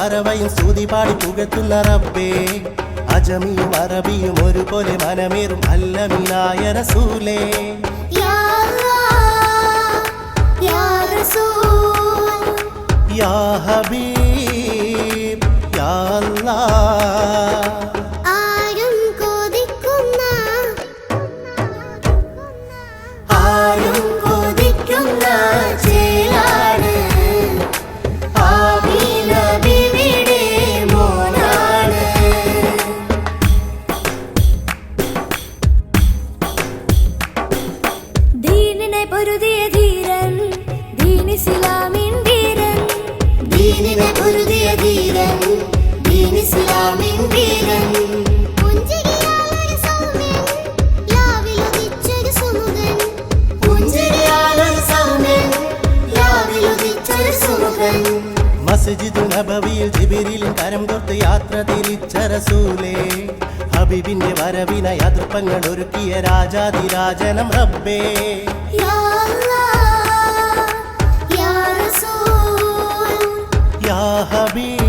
പറവയും സ്തുതി പാടി പുകത്തുന്ന റബ്ബേ അജമിയും അറബിയും ഒരുപോലെ മനമേറും അല്ലമീനായ റസൂലേ യാ അല്ലാഹ് യാ റസൂൽ യാ ഹബീബ് യാ അല്ലാഹ് ആരും കൊതിക്കുന്ന ചേലാണ് ആമീന ബീവിയുടെ മോനാണ് ദീനിനെ പൊരുതിയ ധീരൻ ദീനിസ്ലാമിൻ വീരൻ ദീനിനെ പൊരുതിയ ധീരൻ ദീനിസ്ലാമിൻ വീരൻ പുഞ്ചിരിയാലൊരു സൗമ്യൻ ലാവിലുദിച്ചൊരു സുമുഖൻ പുഞ്ചിരിയാലൊരു സൗമ്യൻ ലാവിലുദിച്ചൊരു സുമുഖൻ മസ്ജിദു നബവിയിൽ ജിബ്രീലിൻ കരം കോർത്ത് യാത്ര തിരിച്ച റസൂലേ ഹബീബിന്റെ വരവിനായി അതിർപ്പങ്ങൾ ഒരുക്കിയ രാജാതിരാജനം റബ്ബേ യാ അല്ലാഹ് യാ റസൂൽ യാ ഹബീബ്